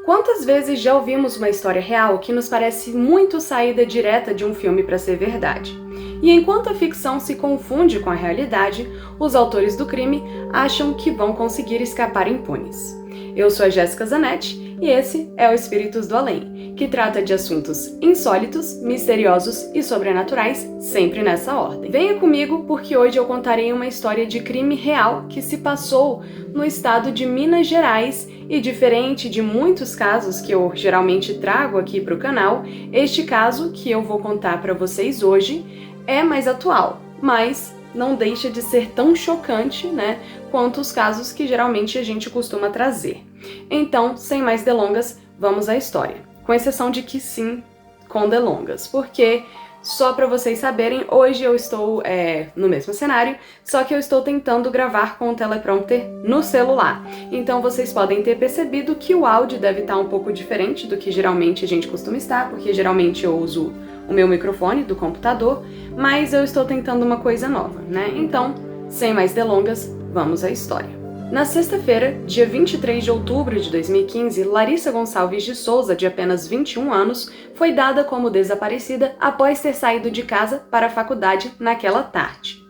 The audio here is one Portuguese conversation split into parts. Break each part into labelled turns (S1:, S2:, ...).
S1: Quantas vezes já ouvimos uma história real que nos parece muito saída direta de um filme para ser verdade? E enquanto a ficção se confunde com a realidade, os autores do crime acham que vão conseguir escapar impunes. Eu sou a Jéssica Zanetti e esse é o Espíritos do Além, que trata de assuntos insólitos, misteriosos e sobrenaturais, sempre nessa ordem. Venha comigo porque hoje eu contarei uma história de crime real que se passou no estado de Minas Gerais e, diferente de muitos casos que eu geralmente trago aqui para o canal, este caso que eu vou contar para vocês hoje é mais atual, mas não deixa de ser tão chocante, né, quanto os casos que geralmente a gente costuma trazer. Então, sem mais delongas, vamos à história. Com exceção de que sim, com delongas, porque, só para vocês saberem, hoje eu estou no mesmo cenário, só que eu estou tentando gravar com o teleprompter no celular. Então vocês podem ter percebido que o áudio deve estar um pouco diferente do que geralmente a gente costuma estar, porque geralmente eu uso o meu microfone do computador, mas eu estou tentando uma coisa nova, né? Então, sem mais delongas, vamos à história. Na sexta-feira, dia 23 de outubro de 2015, Larissa Gonçalves de Souza, de apenas 21 anos, foi dada como desaparecida após ter saído de casa para a faculdade naquela tarde.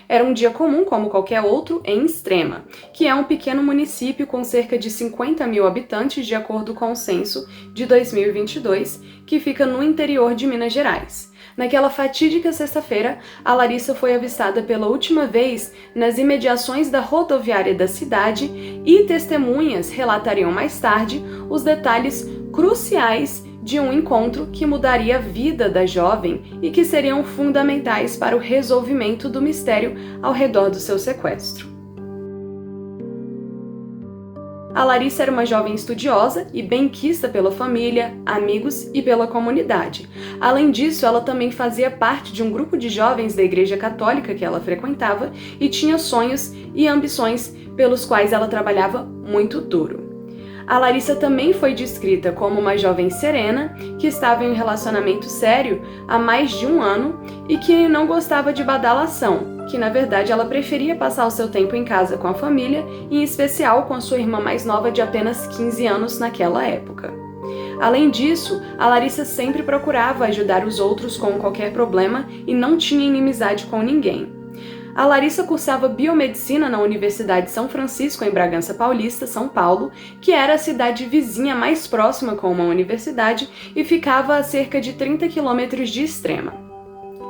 S1: Era um dia comum como qualquer outro em Extrema, que é um pequeno município com cerca de 50 mil habitantes de acordo com o censo de 2022, que fica no interior de Minas Gerais. Naquela fatídica sexta-feira, a Larissa foi avistada pela última vez nas imediações da rodoviária da cidade e testemunhas relatariam mais tarde os detalhes cruciais de um encontro que mudaria a vida da jovem e que seriam fundamentais para o resolvimento do mistério ao redor do seu sequestro. A Larissa era uma jovem estudiosa e benquista pela família, amigos e pela comunidade. Além disso, ela também fazia parte de um grupo de jovens da Igreja Católica que ela frequentava e tinha sonhos e ambições pelos quais ela trabalhava muito duro. A Larissa também foi descrita como uma jovem serena, que estava em um relacionamento sério há mais de um ano e que não gostava de badalação, que na verdade ela preferia passar o seu tempo em casa com a família, em especial com a sua irmã mais nova de apenas 15 anos naquela época. Além disso, a Larissa sempre procurava ajudar os outros com qualquer problema e não tinha inimizade com ninguém. A Larissa cursava biomedicina na Universidade de São Francisco, em Bragança Paulista, São Paulo, que era a cidade vizinha mais próxima com uma universidade e ficava a cerca de 30 quilômetros de Extrema.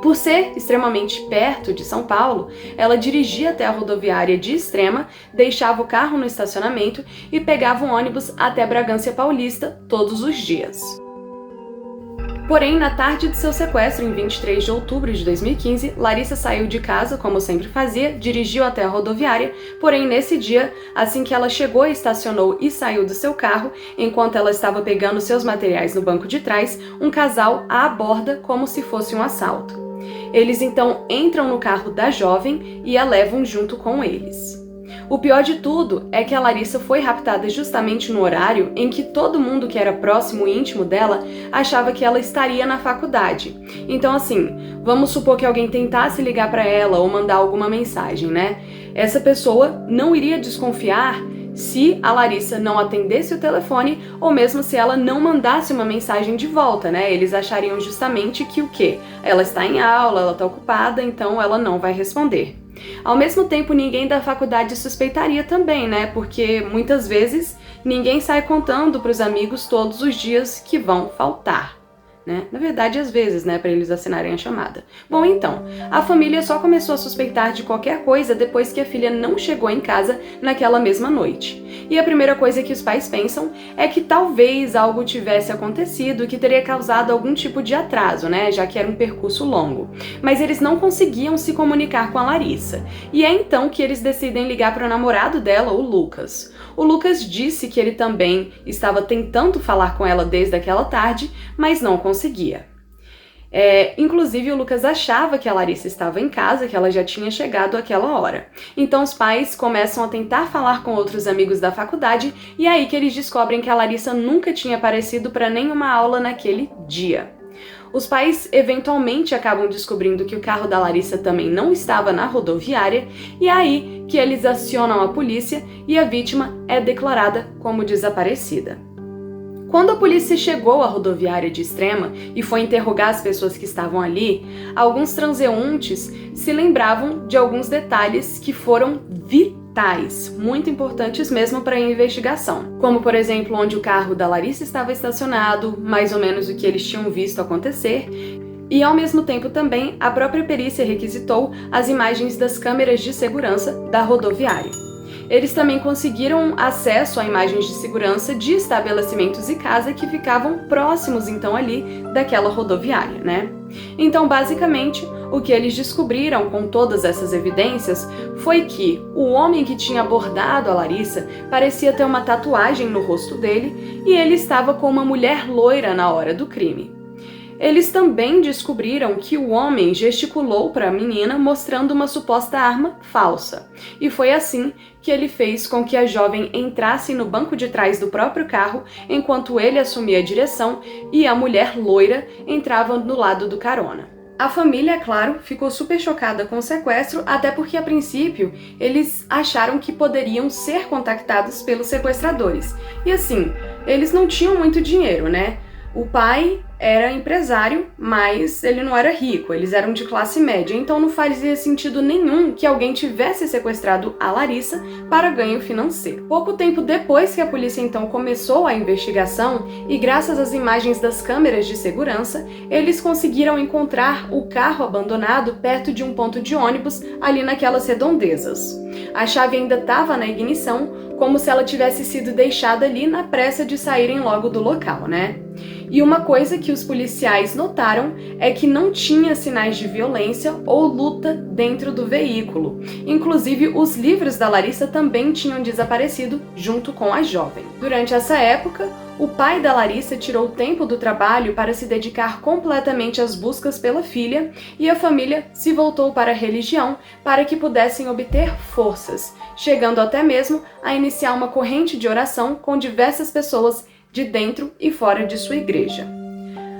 S1: Por ser extremamente perto de São Paulo, ela dirigia até a rodoviária de Extrema, deixava o carro no estacionamento e pegava um ônibus até Bragança Paulista todos os dias. Porém, na tarde de seu sequestro, em 23 de outubro de 2015, Larissa saiu de casa, como sempre fazia, dirigiu até a rodoviária, porém nesse dia, assim que ela chegou, estacionou e saiu do seu carro, enquanto ela estava pegando seus materiais no banco de trás, um casal a aborda como se fosse um assalto. Eles então entram no carro da jovem e a levam junto com eles. O pior de tudo é que a Larissa foi raptada justamente no horário em que todo mundo que era próximo e íntimo dela achava que ela estaria na faculdade. Então assim, vamos supor que alguém tentasse ligar para ela ou mandar alguma mensagem, né? Essa pessoa não iria desconfiar se a Larissa não atendesse o telefone ou mesmo se ela não mandasse uma mensagem de volta, né? Eles achariam justamente que o quê? Ela está em aula, ela está ocupada, então ela não vai responder. Ao mesmo tempo, ninguém da faculdade suspeitaria também, né? Porque muitas vezes ninguém sai contando para os amigos todos os dias que vão faltar, né? Na verdade, às vezes, né? Para eles assinarem a chamada. Bom, então, a família só começou a suspeitar de qualquer coisa depois que a filha não chegou em casa naquela mesma noite. E a primeira coisa que os pais pensam é que talvez algo tivesse acontecido que teria causado algum tipo de atraso, né? Já que era um percurso longo. Mas eles não conseguiam se comunicar com a Larissa. E é então que eles decidem ligar para o namorado dela, o Lucas. O Lucas disse que ele também estava tentando falar com ela desde aquela tarde, mas não conseguia. Inclusive, o Lucas achava que a Larissa estava em casa, que ela já tinha chegado àquela hora. Então, os pais começam a tentar falar com outros amigos da faculdade e é aí que eles descobrem que a Larissa nunca tinha aparecido para nenhuma aula naquele dia. Os pais eventualmente acabam descobrindo que o carro da Larissa também não estava na rodoviária e é aí que eles acionam a polícia e a vítima é declarada como desaparecida. Quando a polícia chegou à rodoviária de Extrema e foi interrogar as pessoas que estavam ali, alguns transeuntes se lembravam de alguns detalhes que foram vitais, muito importantes mesmo para a investigação. Como, por exemplo, onde o carro da Larissa estava estacionado, mais ou menos o que eles tinham visto acontecer, e ao mesmo tempo também a própria perícia requisitou as imagens das câmeras de segurança da rodoviária. Eles também conseguiram acesso a imagens de segurança de estabelecimentos e casa que ficavam próximos então ali daquela rodoviária, né? Então, basicamente, o que eles descobriram com todas essas evidências foi que o homem que tinha abordado a Larissa parecia ter uma tatuagem no rosto dele e ele estava com uma mulher loira na hora do crime. Eles também descobriram que o homem gesticulou para a menina mostrando uma suposta arma falsa. E foi assim que ele fez com que a jovem entrasse no banco de trás do próprio carro enquanto ele assumia a direção e a mulher loira entrava no lado do carona. A família, é claro, ficou super chocada com o sequestro, até porque a princípio eles acharam que poderiam ser contactados pelos sequestradores. E assim, eles não tinham muito dinheiro, né? O pai era empresário, mas ele não era rico, eles eram de classe média, então não fazia sentido nenhum que alguém tivesse sequestrado a Larissa para ganho financeiro. Pouco tempo depois que a polícia então começou a investigação, e graças às imagens das câmeras de segurança, eles conseguiram encontrar o carro abandonado perto de um ponto de ônibus ali naquelas redondezas. A chave ainda estava na ignição, como se ela tivesse sido deixada ali na pressa de saírem logo do local, né? E uma coisa que os policiais notaram é que não tinha sinais de violência ou luta dentro do veículo. Inclusive, os livros da Larissa também tinham desaparecido junto com a jovem. Durante essa época, o pai da Larissa tirou tempo do trabalho para se dedicar completamente às buscas pela filha e a família se voltou para a religião para que pudessem obter forças, chegando até mesmo a iniciar uma corrente de oração com diversas pessoas de dentro e fora de sua igreja.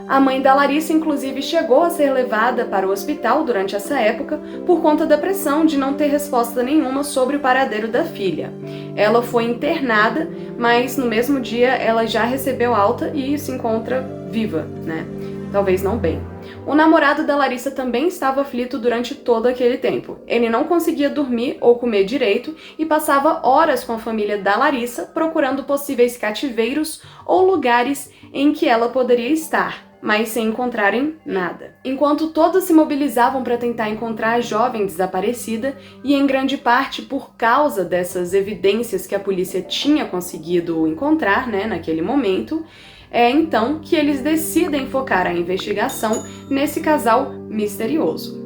S1: A mãe da Larissa, inclusive, chegou a ser levada para o hospital durante essa época por conta da pressão de não ter resposta nenhuma sobre o paradeiro da filha. Ela foi internada, mas no mesmo dia ela já recebeu alta e se encontra viva, né? Talvez não bem. O namorado da Larissa também estava aflito durante todo aquele tempo. Ele não conseguia dormir ou comer direito e passava horas com a família da Larissa procurando possíveis cativeiros ou lugares em que ela poderia estar, mas sem encontrarem nada. Enquanto todos se mobilizavam para tentar encontrar a jovem desaparecida, e em grande parte por causa dessas evidências que a polícia tinha conseguido encontrar, né, naquele momento, é então que eles decidem focar a investigação nesse casal misterioso.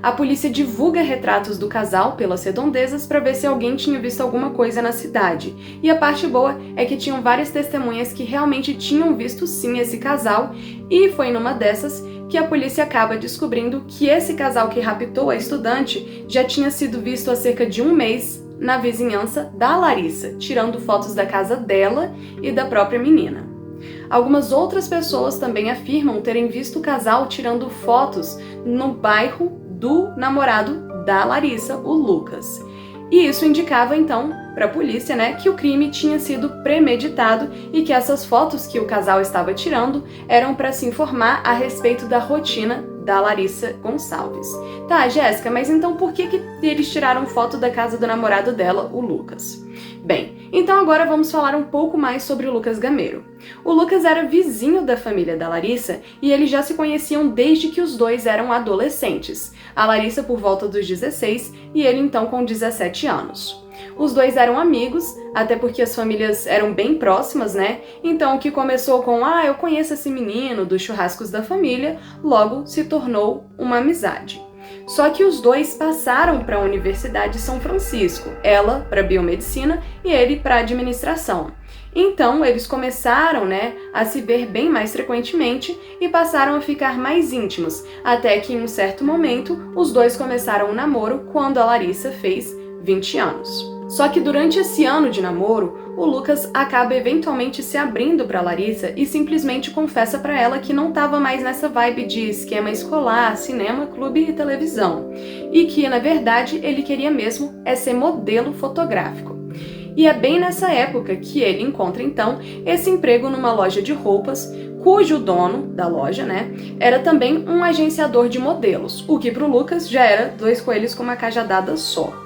S1: A polícia divulga retratos do casal pelas redondezas para ver se alguém tinha visto alguma coisa na cidade. E a parte boa é que tinham várias testemunhas que realmente tinham visto sim esse casal, e foi numa dessas que a polícia acaba descobrindo que esse casal que raptou a estudante já tinha sido visto há cerca de um mês na vizinhança da Larissa, tirando fotos da casa dela e da própria menina. Algumas outras pessoas também afirmam terem visto o casal tirando fotos no bairro do namorado da Larissa, o Lucas. E isso indicava então para a polícia, né, que o crime tinha sido premeditado e que essas fotos que o casal estava tirando eram para se informar a respeito da rotina da Larissa Gonçalves. Tá, Jéssica, mas então por que eles tiraram foto da casa do namorado dela, o Lucas? Bem, então agora vamos falar um pouco mais sobre o Lucas Gameiro. O Lucas era vizinho da família da Larissa e eles já se conheciam desde que os dois eram adolescentes. A Larissa por volta dos 16 e ele então com 17 anos. Os dois eram amigos, até porque as famílias eram bem próximas, né? Então o que começou com eu conheço esse menino dos churrascos da família, logo se tornou uma amizade. Só que os dois passaram para a Universidade de São Francisco, ela para biomedicina e ele para administração. Então eles começaram, né, a se ver bem mais frequentemente e passaram a ficar mais íntimos, até que em um certo momento os dois começaram um namoro quando a Larissa fez 20 anos. Só que durante esse ano de namoro, o Lucas acaba eventualmente se abrindo para Larissa e simplesmente confessa para ela que não estava mais nessa vibe de esquema escolar, cinema, clube e televisão, e que, na verdade, ele queria mesmo ser modelo fotográfico. E é bem nessa época que ele encontra, então, esse emprego numa loja de roupas, cujo dono da loja, era também um agenciador de modelos, o que pro Lucas já era 2 coelhos com uma cajadada só.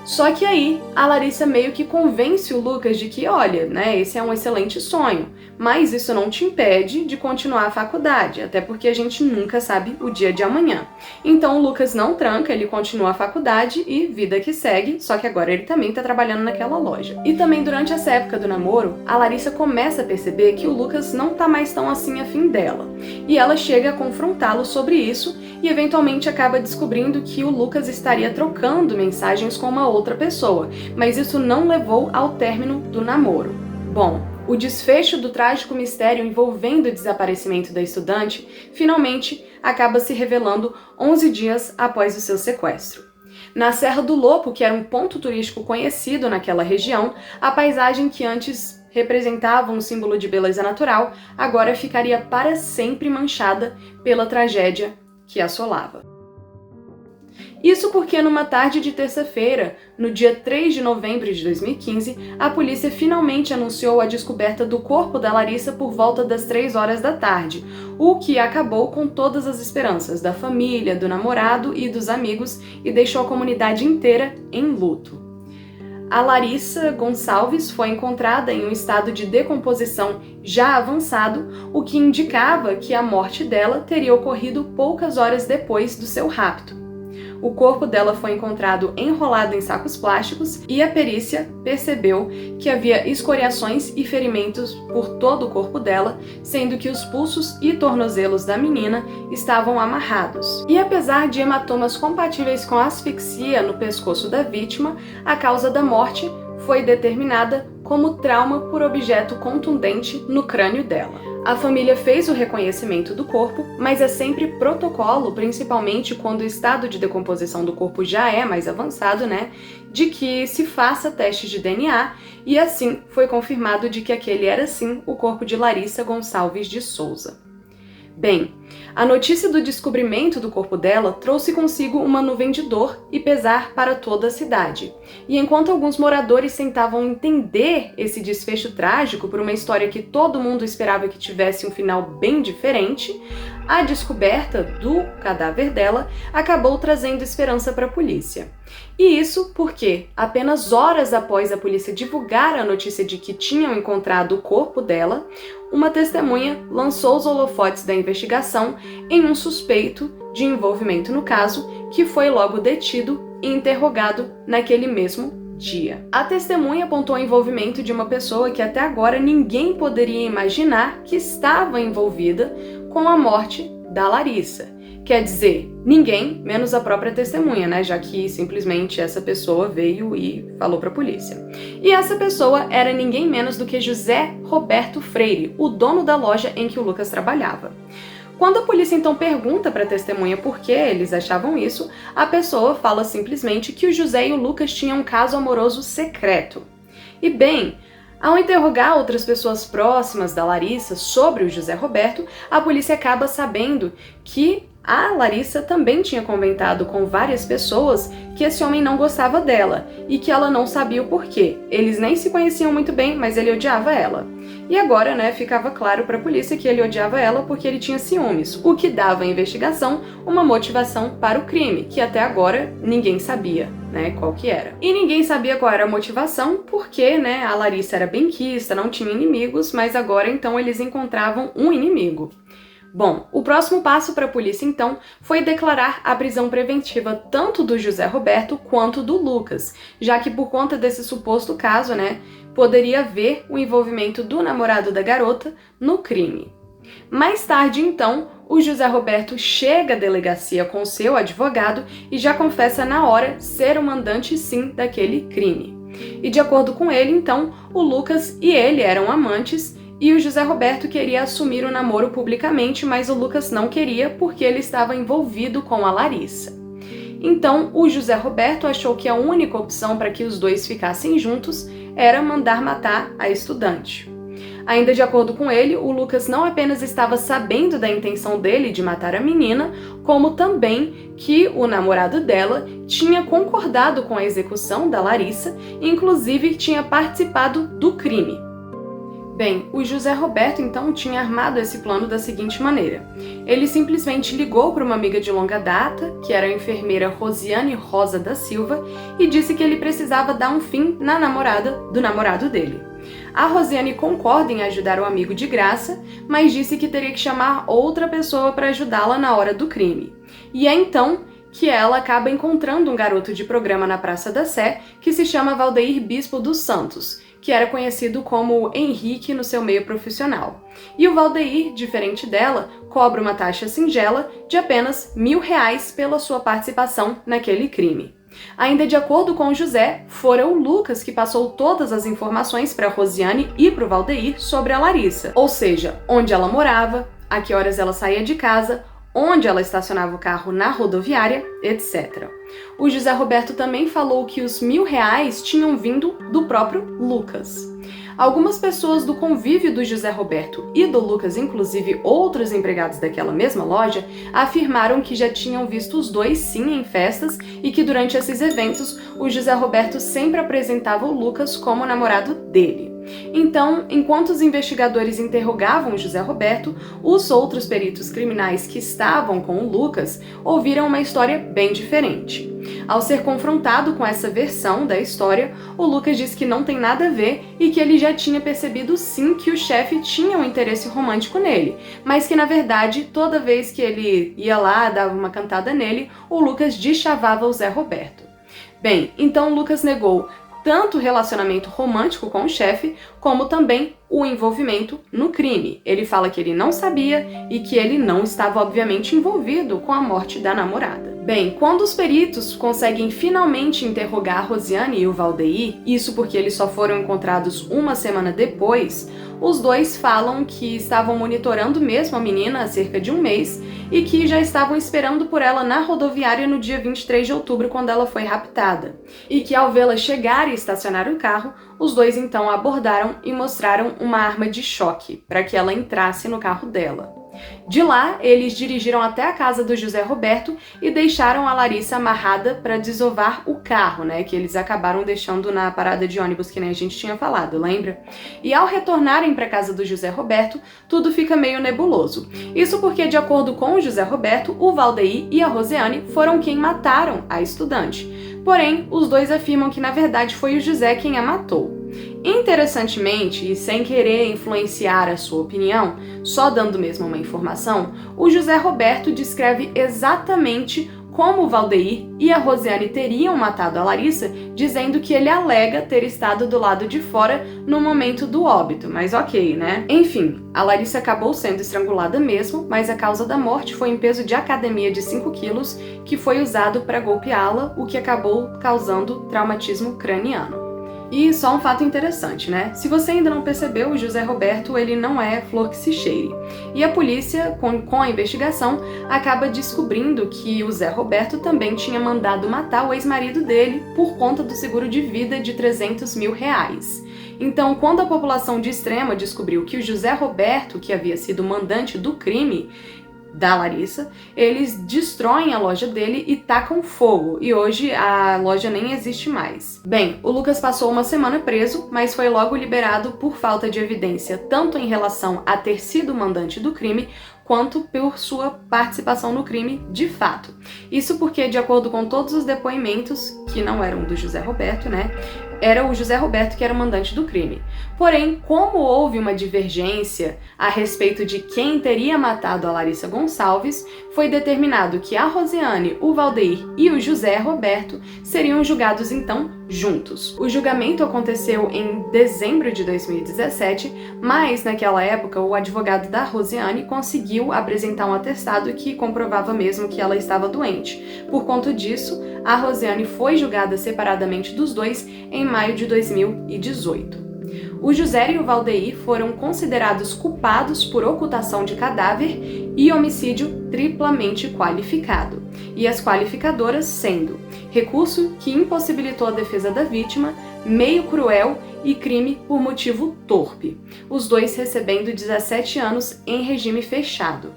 S1: Só que aí, a Larissa meio que convence o Lucas de que, olha, esse é um excelente sonho, mas isso não te impede de continuar a faculdade, até porque a gente nunca sabe o dia de amanhã. Então o Lucas não tranca, ele continua a faculdade e vida que segue, só que agora ele também tá trabalhando naquela loja. E também durante essa época do namoro, a Larissa começa a perceber que o Lucas não tá mais tão assim afim dela. E ela chega a confrontá-lo sobre isso e eventualmente acaba descobrindo que o Lucas estaria trocando mensagens com uma outra pessoa, mas isso não levou ao término do namoro. Bom, o desfecho do trágico mistério envolvendo o desaparecimento da estudante finalmente acaba se revelando 11 dias após o seu sequestro. Na Serra do Lopo, que era um ponto turístico conhecido naquela região, a paisagem que antes representava um símbolo de beleza natural, agora ficaria para sempre manchada pela tragédia que assolava. Isso porque numa tarde de terça-feira, no dia 3 de novembro de 2015, a polícia finalmente anunciou a descoberta do corpo da Larissa por volta das 3 horas da tarde, o que acabou com todas as esperanças da família, do namorado e dos amigos e deixou a comunidade inteira em luto. A Larissa Gonçalves foi encontrada em um estado de decomposição já avançado, o que indicava que a morte dela teria ocorrido poucas horas depois do seu rapto. O corpo dela foi encontrado enrolado em sacos plásticos e a perícia percebeu que havia escoriações e ferimentos por todo o corpo dela, sendo que os pulsos e tornozelos da menina estavam amarrados. E apesar de hematomas compatíveis com asfixia no pescoço da vítima, a causa da morte foi determinada como trauma por objeto contundente no crânio dela. A família fez o reconhecimento do corpo, mas é sempre protocolo, principalmente quando o estado de decomposição do corpo já é mais avançado, de que se faça testes de DNA, e assim foi confirmado de que aquele era sim o corpo de Larissa Gonçalves de Souza. Bem, a notícia do descobrimento do corpo dela trouxe consigo uma nuvem de dor e pesar para toda a cidade. E enquanto alguns moradores tentavam entender esse desfecho trágico por uma história que todo mundo esperava que tivesse um final bem diferente, a descoberta do cadáver dela acabou trazendo esperança para a polícia. E isso porque, apenas horas após a polícia divulgar a notícia de que tinham encontrado o corpo dela, uma testemunha lançou os holofotes da investigação em um suspeito de envolvimento no caso, que foi logo detido e interrogado naquele mesmo dia. A testemunha apontou o envolvimento de uma pessoa que até agora ninguém poderia imaginar que estava envolvida com a morte da Larissa. Quer dizer, ninguém, menos a própria testemunha, já que simplesmente essa pessoa veio e falou para a polícia. E essa pessoa era ninguém menos do que José Roberto Freire, o dono da loja em que o Lucas trabalhava. Quando a polícia então pergunta para a testemunha por que eles achavam isso, a pessoa fala simplesmente que o José e o Lucas tinham um caso amoroso secreto. E bem, ao interrogar outras pessoas próximas da Larissa sobre o José Roberto, a polícia acaba sabendo que a Larissa também tinha comentado com várias pessoas que esse homem não gostava dela e que ela não sabia o porquê. Eles nem se conheciam muito bem, mas ele odiava ela. E agora, ficava claro para a polícia que ele odiava ela porque ele tinha ciúmes, o que dava à investigação uma motivação para o crime, que até agora ninguém sabia, qual que era. E ninguém sabia qual era a motivação porque, a Larissa era benquista, não tinha inimigos, mas agora então eles encontravam um inimigo. Bom, o próximo passo para a polícia, então, foi declarar a prisão preventiva tanto do José Roberto quanto do Lucas, já que por conta desse suposto caso, poderia haver o envolvimento do namorado da garota no crime. Mais tarde, então, o José Roberto chega à delegacia com seu advogado e já confessa na hora ser o mandante, sim, daquele crime. E de acordo com ele, então, o Lucas e ele eram amantes, e o José Roberto queria assumir o namoro publicamente, mas o Lucas não queria porque ele estava envolvido com a Larissa. Então, o José Roberto achou que a única opção para que os dois ficassem juntos era mandar matar a estudante. Ainda de acordo com ele, o Lucas não apenas estava sabendo da intenção dele de matar a menina, como também que o namorado dela tinha concordado com a execução da Larissa e inclusive tinha participado do crime. Bem, o José Roberto então tinha armado esse plano da seguinte maneira. Ele simplesmente ligou para uma amiga de longa data, que era a enfermeira Rosiane Rosa da Silva, e disse que ele precisava dar um fim na namorada do namorado dele. A Rosiane concorda em ajudar o amigo de graça, mas disse que teria que chamar outra pessoa para ajudá-la na hora do crime. E é então que ela acaba encontrando um garoto de programa na Praça da Sé que se chama Valdeir Bispo dos Santos, que era conhecido como Henrique no seu meio profissional. E o Valdeir, diferente dela, cobra uma taxa singela de apenas R$1.000 pela sua participação naquele crime. Ainda de acordo com o José, fora o Lucas que passou todas as informações para a Rosiane e para o Valdeir sobre a Larissa, ou seja, onde ela morava, a que horas ela saía de casa, onde ela estacionava o carro na rodoviária, etc. O José Roberto também falou que os R$1.000 tinham vindo do próprio Lucas. Algumas pessoas do convívio do José Roberto e do Lucas, inclusive outros empregados daquela mesma loja, afirmaram que já tinham visto os dois sim em festas e que durante esses eventos o José Roberto sempre apresentava o Lucas como namorado dele. Então, enquanto os investigadores interrogavam o José Roberto, os outros peritos criminais que estavam com o Lucas ouviram uma história bem diferente. Ao ser confrontado com essa versão da história, o Lucas diz que não tem nada a ver e que ele já tinha percebido sim que o chefe tinha um interesse romântico nele, mas que na verdade toda vez que ele ia lá, dava uma cantada nele, o Lucas deschavava o Zé Roberto. Bem, então o Lucas negou tanto o relacionamento romântico com o chefe, como também o envolvimento no crime. Ele fala que ele não sabia e que ele não estava, obviamente, envolvido com a morte da namorada. Bem, quando os peritos conseguem finalmente interrogar a Rosiane e o Valdeir, isso porque eles só foram encontrados uma semana depois, os dois falam que estavam monitorando mesmo a menina há cerca de um mês e que já estavam esperando por ela na rodoviária no dia 23 de outubro, quando ela foi raptada. E que ao vê-la chegar e estacionar o carro, os dois então a abordaram e mostraram uma arma de choque para que ela entrasse no carro dela. De lá, eles dirigiram até a casa do José Roberto e deixaram a Larissa amarrada para desovar o carro, que eles acabaram deixando na parada de ônibus, que nem a gente tinha falado, lembra? E ao retornarem para a casa do José Roberto, tudo fica meio nebuloso. Isso porque, de acordo com o José Roberto, o Valdeir e a Rosiane foram quem mataram a estudante. Porém, os dois afirmam que na verdade foi o José quem a matou. Interessantemente, e sem querer influenciar a sua opinião, só dando mesmo uma informação, o José Roberto descreve exatamente como o Valdeir e a Rosiane teriam matado a Larissa, dizendo que ele alega ter estado do lado de fora no momento do óbito, mas ok, né? Enfim, a Larissa acabou sendo estrangulada mesmo, mas a causa da morte foi um peso de academia de 5 quilos que foi usado para golpeá-la, o que acabou causando traumatismo craniano. E só um fato interessante, Se você ainda não percebeu, o José Roberto, ele não é flor que se cheire. E a polícia, com a investigação, acaba descobrindo que o Zé Roberto também tinha mandado matar o ex-marido dele por conta do seguro de vida de R$300 mil. Então, quando a população de Extrema descobriu que o José Roberto, que havia sido o mandante do crime da Larissa, eles destroem a loja dele e tacam fogo, e hoje a loja nem existe mais. Bem, o Lucas passou uma semana preso, mas foi logo liberado por falta de evidência, tanto em relação a ter sido o mandante do crime, quanto por sua participação no crime de fato. Isso porque, de acordo com todos os depoimentos, que não eram do José Roberto, era o José Roberto que era o mandante do crime. Porém, como houve uma divergência a respeito de quem teria matado a Larissa Gonçalves, foi determinado que a Rosiane, o Valdeir e o José Roberto seriam julgados então juntos. O julgamento aconteceu em dezembro de 2017, mas naquela época o advogado da Rosiane conseguiu apresentar um atestado que comprovava mesmo que ela estava doente. Por conta disso, a Rosiane foi julgada separadamente dos dois em maio de 2018. O José e o Valdeir foram considerados culpados por ocultação de cadáver e homicídio triplamente qualificado, e as qualificadoras sendo recurso que impossibilitou a defesa da vítima, meio cruel e crime por motivo torpe, os dois recebendo 17 anos em regime fechado.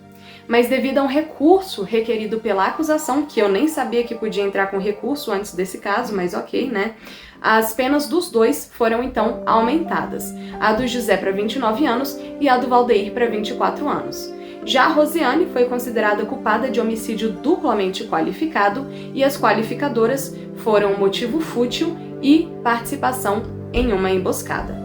S1: Mas devido a um recurso requerido pela acusação, que eu nem sabia que podia entrar com recurso antes desse caso, mas ok, né? As penas dos dois foram então aumentadas, a do José para 29 anos e a do Valdeir para 24 anos. Já a Rosiane foi considerada culpada de homicídio duplamente qualificado e as qualificadoras foram motivo fútil e participação em uma emboscada.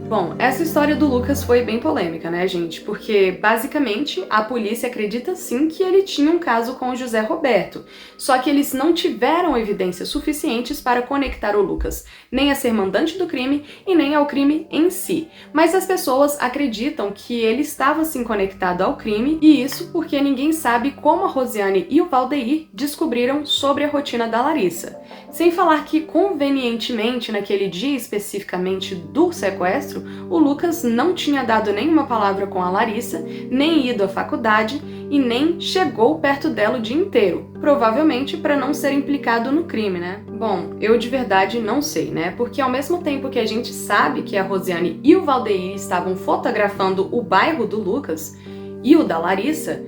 S1: Bom, essa história do Lucas foi bem polêmica, né, gente? Porque, basicamente, a polícia acredita sim que ele tinha um caso com o José Roberto, só que eles não tiveram evidências suficientes para conectar o Lucas, nem a ser mandante do crime e nem ao crime em si. Mas as pessoas acreditam que ele estava sim conectado ao crime, e isso porque ninguém sabe como a Rosiane e o Valdeir descobriram sobre a rotina da Larissa. Sem falar que, convenientemente, naquele dia especificamente do sequestro, o Lucas não tinha dado nenhuma palavra com a Larissa, nem ido à faculdade e nem chegou perto dela o dia inteiro, provavelmente para não ser implicado no crime, né? Bom, eu de verdade não sei, né? Porque ao mesmo tempo que a gente sabe que a Rosiane e o Valdeir estavam fotografando o bairro do Lucas e o da Larissa,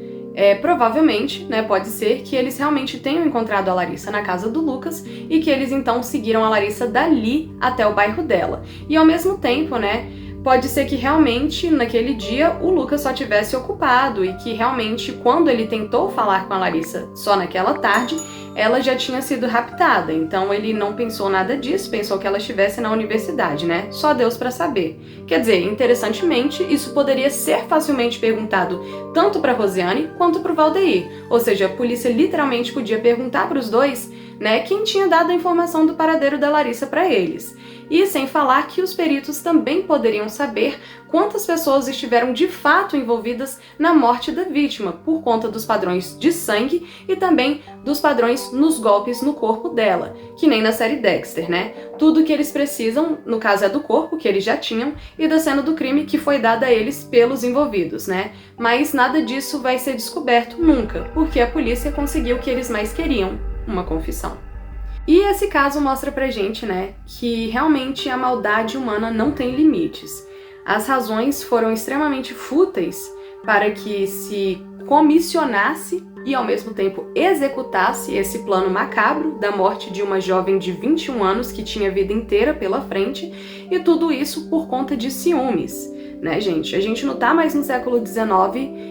S1: provavelmente, né, pode ser que eles realmente tenham encontrado a Larissa na casa do Lucas e que eles então seguiram a Larissa dali até o bairro dela. E ao mesmo tempo, né, pode ser que realmente naquele dia o Lucas só tivesse ocupado e que realmente quando ele tentou falar com a Larissa só naquela tarde, ela já tinha sido raptada, então ele não pensou nada disso, pensou que ela estivesse na universidade, né? Só Deus pra saber. Quer dizer, interessantemente, isso poderia ser facilmente perguntado tanto pra Rosiane quanto pro Valdeir, ou seja, a polícia literalmente podia perguntar pros dois, né, quem tinha dado a informação do paradeiro da Larissa pra eles. E sem falar que os peritos também poderiam saber quantas pessoas estiveram de fato envolvidas na morte da vítima, por conta dos padrões de sangue e também dos padrões nos golpes no corpo dela, que nem na série Dexter, né? Tudo que eles precisam, no caso é do corpo, que eles já tinham, e da cena do crime que foi dada a eles pelos envolvidos, né? Mas nada disso vai ser descoberto nunca, porque a polícia conseguiu o que eles mais queriam, uma confissão. E esse caso mostra pra gente, né, que realmente a maldade humana não tem limites. As razões foram extremamente fúteis para que se comissionasse e ao mesmo tempo executasse esse plano macabro da morte de uma jovem de 21 anos que tinha a vida inteira pela frente, e tudo isso por conta de ciúmes. Né, gente? A gente não tá mais no século XIX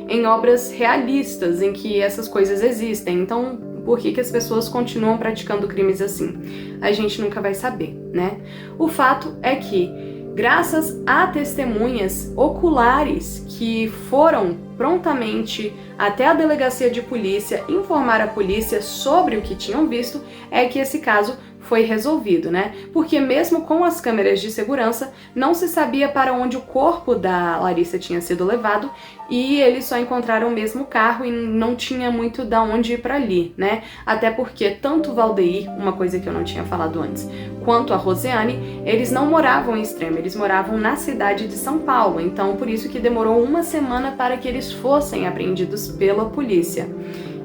S1: em obras realistas em que essas coisas existem, então por que as pessoas continuam praticando crimes assim? A gente nunca vai saber, né? O fato é que, graças a testemunhas oculares que foram prontamente até a delegacia de polícia informar a polícia sobre o que tinham visto, é que esse caso foi resolvido, né? Porque mesmo com as câmeras de segurança, não se sabia para onde o corpo da Larissa tinha sido levado e eles só encontraram o mesmo carro e não tinha muito da onde ir para ali, né? Até porque tanto o Valdeir, uma coisa que eu não tinha falado antes, quanto a Rosiane, eles não moravam em Extrema, eles moravam na cidade de São Paulo, então por isso que demorou uma semana para que eles fossem apreendidos pela polícia.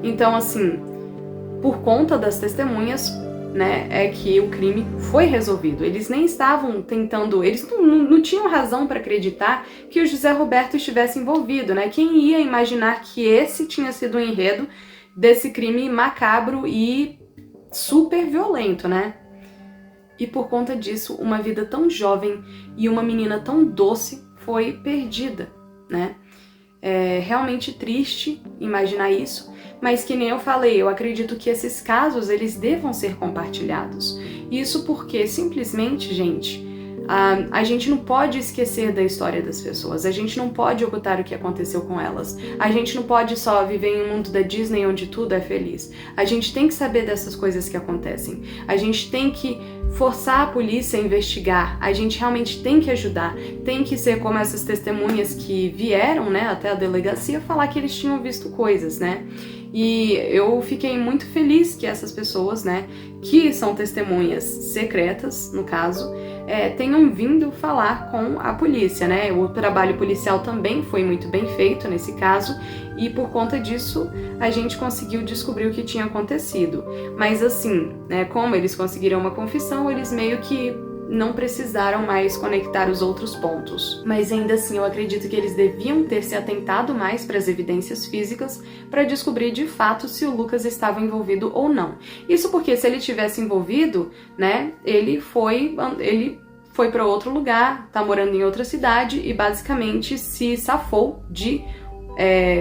S1: Então, assim, por conta das testemunhas, né, é que o crime foi resolvido. Eles nem estavam tentando, eles não tinham razão para acreditar que o José Roberto estivesse envolvido, né? Quem ia imaginar que esse tinha sido o enredo desse crime macabro e super violento, né? E por conta disso, uma vida tão jovem e uma menina tão doce foi perdida, né? É realmente triste imaginar isso, mas que nem eu falei, eu acredito que esses casos, eles devam ser compartilhados. Isso porque, simplesmente, gente, a gente não pode esquecer da história das pessoas, a gente não pode ocultar o que aconteceu com elas, a gente não pode só viver em um mundo da Disney onde tudo é feliz. A gente tem que saber dessas coisas que acontecem, a gente tem que forçar a polícia a investigar, a gente realmente tem que ajudar, tem que ser como essas testemunhas que vieram, né, até a delegacia falar que eles tinham visto coisas, né? E eu fiquei muito feliz que essas pessoas, né, que são testemunhas secretas, no caso, tenham vindo falar com a polícia, né? O trabalho policial também foi muito bem feito nesse caso e por conta disso a gente conseguiu descobrir o que tinha acontecido. Mas assim, né, como eles conseguiram uma confissão, eles meio que não precisaram mais conectar os outros pontos. Mas ainda assim, eu acredito que eles deviam ter se atentado mais para as evidências físicas para descobrir de fato se o Lucas estava envolvido ou não. Isso porque se ele tivesse envolvido, né, ele foi para outro lugar, tá morando em outra cidade e basicamente se safou de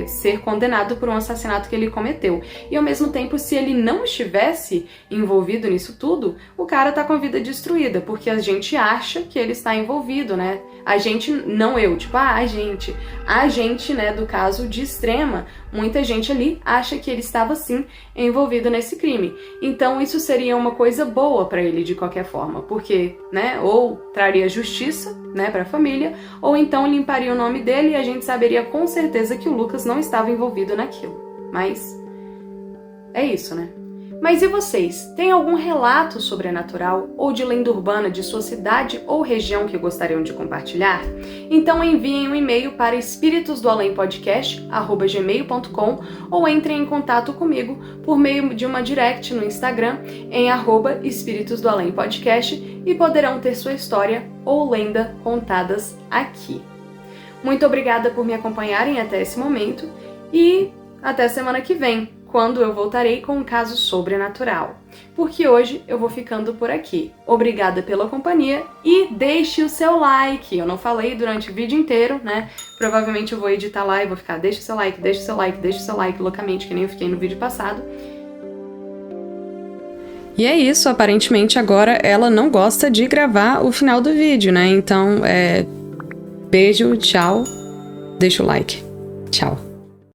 S1: ser condenado por um assassinato que ele cometeu. E ao mesmo tempo, se ele não estivesse envolvido nisso tudo, o cara tá com a vida destruída, porque a gente acha que ele está envolvido, né? A gente, não eu, tipo, a gente, né, do caso de Extrema, muita gente ali acha que ele estava sim envolvido nesse crime. Então isso seria uma coisa boa pra ele de qualquer forma, porque, né, ou traria justiça, né, pra família, ou então limparia o nome dele e a gente saberia com certeza que o Lucas não estava envolvido naquilo. Mas é isso, né? Mas e vocês? Tem algum relato sobrenatural ou de lenda urbana de sua cidade ou região que gostariam de compartilhar? Então enviem um e-mail para espiritosdoalempodcast@gmail.com ou entrem em contato comigo por meio de uma direct no Instagram em @espiritosdoalempodcast e poderão ter sua história ou lenda contadas aqui. Muito obrigada por me acompanharem até esse momento e até semana que vem, quando eu voltarei com um caso sobrenatural. Porque hoje eu vou ficando por aqui. Obrigada pela companhia e deixe o seu like. Eu não falei durante o vídeo inteiro, né? Provavelmente eu vou editar lá e vou ficar deixa o seu like, deixa o seu like, deixa o seu like loucamente, que nem eu fiquei no vídeo passado. E é isso, aparentemente agora ela não gosta de gravar o final do vídeo, né? Então, beijo, tchau, deixa o like. Tchau.